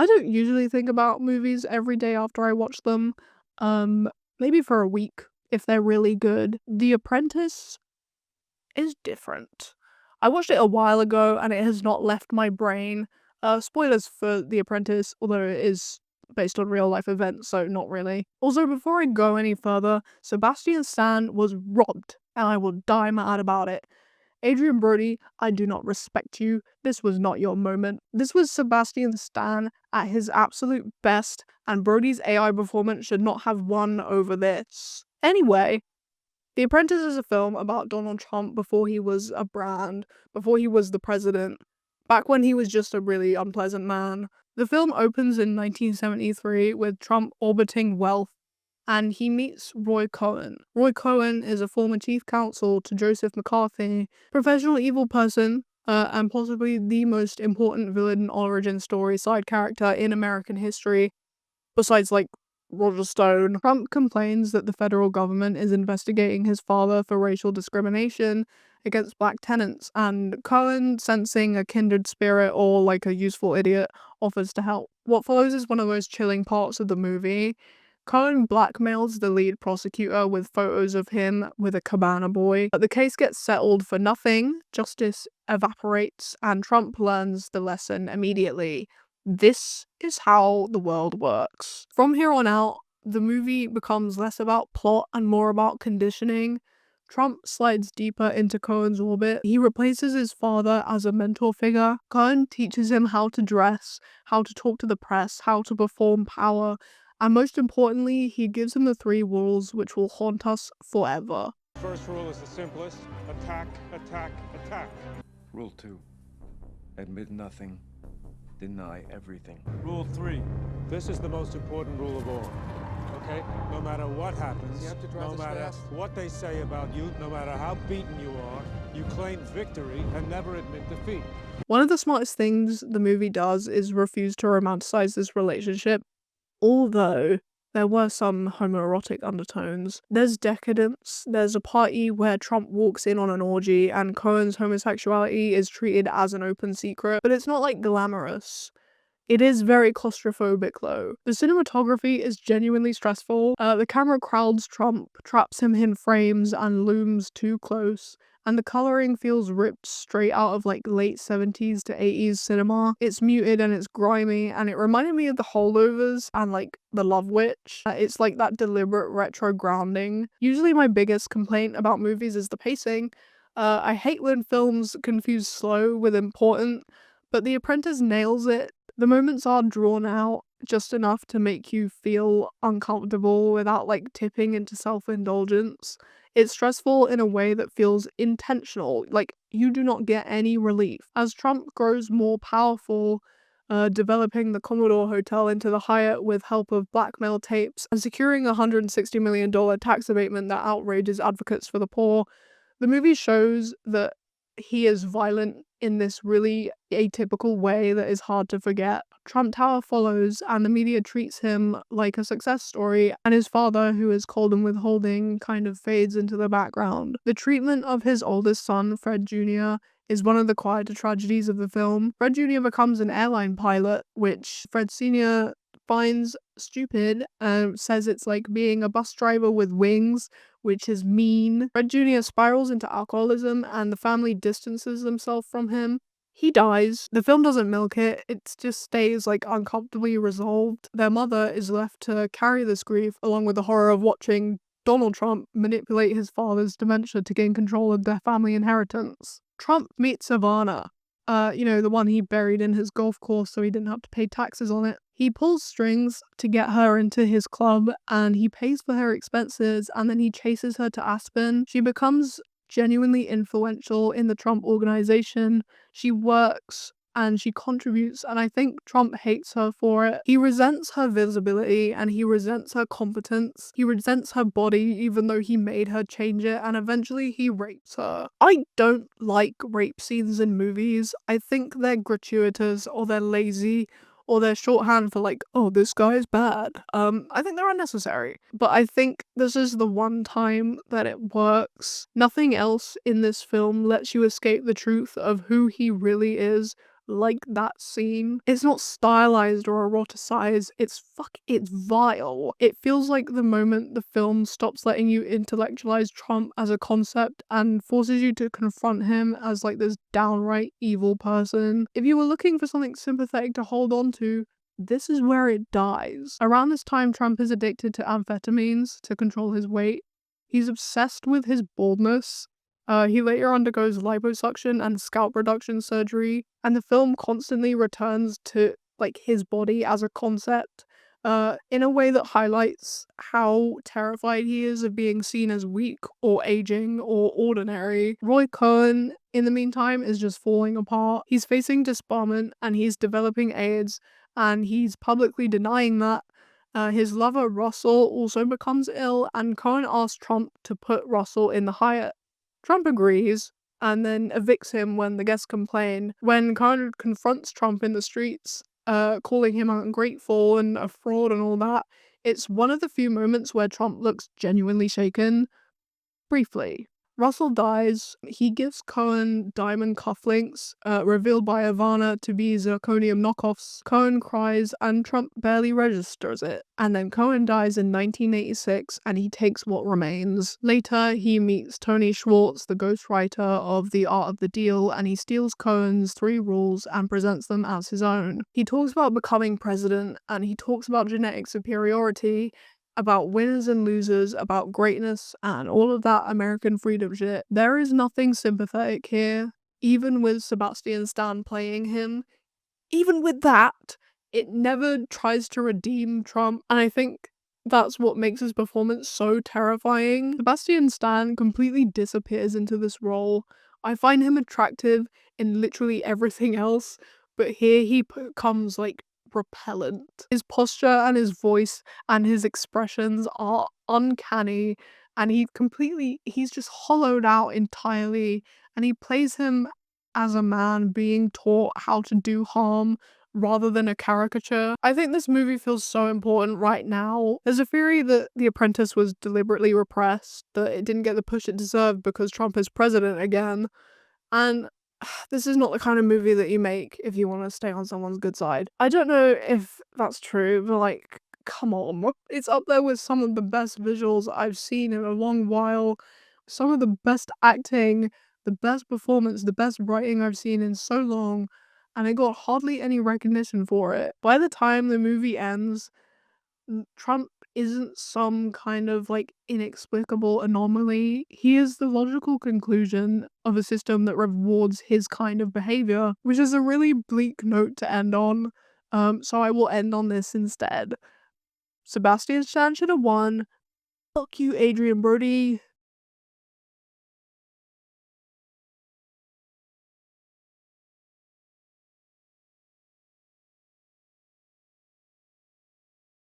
I don't usually think about movies every day after I watch them. Um, Maybe for a week if they're really good. The Apprentice is different. I watched it a while ago and it has not left my brain. Spoilers for The Apprentice, although it is based on real life events, so not really. Also, before I go any further, Sebastian Stan was robbed, and I will die mad about it. Adrian Brody, I do not respect you. This was not your moment. This was Sebastian Stan at his absolute best, and Brody's AI performance should not have won over this. Anyway, The Apprentice is a film about Donald Trump before he was a brand, before he was the president, back when he was just a really unpleasant man. The film opens in 1973 with Trump orbiting wealth and he meets Roy Cohen. Roy Cohen is a former chief counsel to Joseph McCarthy, professional evil person, and possibly the most important villain origin story side character in American history, besides like Roger Stone. Trump complains that the federal government is investigating his father for racial discrimination against black tenants, and Cohen, sensing a kindred spirit or like a useful idiot, offers to help. What follows is one of the most chilling parts of the movie. Cohen blackmails the lead prosecutor with photos of him with a cabana boy, but the case gets settled for nothing, justice evaporates, and Trump learns the lesson immediately. This is how the world works. From here on out, the movie becomes less about plot and more about conditioning. Trump slides deeper into Cohen's orbit. He replaces his father as a mentor figure. Cohen teaches him how to dress, how to talk to the press, how to perform power, and most importantly, he gives him the 3 rules which will haunt us forever. First rule is the simplest: attack, attack, attack. Rule 2, admit nothing, deny everything. Rule 3, this is the most important rule of all. Okay? No matter what happens, no matter what they say about you, no matter how beaten you are, you claim victory and never admit defeat. One of the smartest things the movie does is refuse to romanticize this relationship, although there were some homoerotic undertones. There's decadence, there's a party where Trump walks in on an orgy and Cohen's homosexuality is treated as an open secret, but it's not like glamorous. It is very claustrophobic though. The cinematography is genuinely stressful. The camera crowds Trump, traps him in frames, and looms too close. And the coloring feels ripped straight out of like late 70s to 80s cinema. It's muted and it's grimy, and it reminded me of The Holdovers and like The Love Witch. It's like that deliberate retro grounding. Usually my biggest complaint about movies is the pacing. I hate when films confuse slow with important, but The Apprentice nails it. The moments are drawn out just enough to make you feel uncomfortable without like tipping into self-indulgence. It's stressful in a way that feels intentional, like you do not get any relief. As Trump grows more powerful, developing the Commodore Hotel into the Hyatt with help of blackmail tapes and securing a $160 million tax abatement that outrages advocates for the poor, the movie shows that he is violent in this really atypical way that is hard to forget. Trump Tower follows, and the media treats him like a success story, and his father, who is cold and withholding, kind of fades into the background. The treatment of his oldest son, Fred Jr., is one of the quieter tragedies of the film. Fred Jr. becomes an airline pilot, which Fred Sr. finds stupid and says it's like being a bus driver with wings, which is mean. Fred Jr. spirals into alcoholism and the family distances themselves from him. He dies. The film doesn't milk it, it just stays like uncomfortably resolved. Their mother is left to carry this grief along with the horror of watching Donald Trump manipulate his father's dementia to gain control of their family inheritance. Trump meets Ivana, the one he buried in his golf course so he didn't have to pay taxes on it. He pulls strings to get her into his club and he pays for her expenses, and then he chases her to Aspen. She becomes genuinely influential in the Trump organization. She works and she contributes, and I think Trump hates her for it. He resents her visibility and he resents her competence. He resents her body even though he made her change it, and eventually he rapes her. I don't like rape scenes in movies. I think they're gratuitous or they're lazy or they're shorthand for like, oh, this guy is bad. I think they're unnecessary. But I think this is the one time that it works. Nothing else in this film lets you escape the truth of who he really is. like that scene. It's not stylized or eroticized, it's vile. It feels like the moment the film stops letting you intellectualize Trump as a concept and forces you to confront him as like this downright evil person. If you were looking for something sympathetic to hold on to, this is where it dies. Around this time, Trump is addicted to amphetamines to control his weight. He's obsessed with his baldness. He later undergoes liposuction and scalp reduction surgery, and the film constantly returns to like his body as a concept, in a way that highlights how terrified he is of being seen as weak or aging or ordinary. Roy Cohen, in the meantime, is just falling apart. He's facing disbarment and he's developing AIDS, and he's publicly denying that. His lover Russell also becomes ill, and Cohen asks Trump to put Russell in the Hyatt. Trump agrees, and then evicts him when the guests complain. When Cohen confronts Trump in the streets, calling him ungrateful and a fraud and all that, it's one of the few moments where Trump looks genuinely shaken. Briefly, Russell dies. He gives Cohen diamond cufflinks, revealed by Ivana to be zirconium knockoffs. Cohen cries, and Trump barely registers it. And then Cohen dies in 1986, and he takes what remains. Later, he meets Tony Schwartz, the ghostwriter of The Art of the Deal, and he steals Cohen's 3 rules and presents them as his own. He talks about becoming president, and he talks about genetic superiority, about winners and losers, about greatness, and all of that American freedom shit. There is nothing sympathetic here, even with Sebastian Stan playing him. Even with that, it never tries to redeem Trump, and I think that's what makes his performance so terrifying. Sebastian Stan completely disappears into this role. I find him attractive in literally everything else, but here he becomes like repellent. His posture and his voice and his expressions are uncanny, and he's just hollowed out entirely, and he plays him as a man being taught how to do harm rather than a caricature. I think this movie feels so important right now. There's a theory that The Apprentice was deliberately repressed, that it didn't get the push it deserved because Trump is president again, and this is not the kind of movie that you make if you want to stay on someone's good side. I don't know if that's true, but like, come on. It's up there with some of the best visuals I've seen in a long while, some of the best acting, the best performance, the best writing I've seen in so long, and it got hardly any recognition for it. By the time the movie ends, Trump isn't some kind of like inexplicable anomaly. He is the logical conclusion of a system that rewards his kind of behavior, which is a really bleak note to end on. So I will end on this instead. Sebastian Stan should have won. Fuck you, Adrian Brody.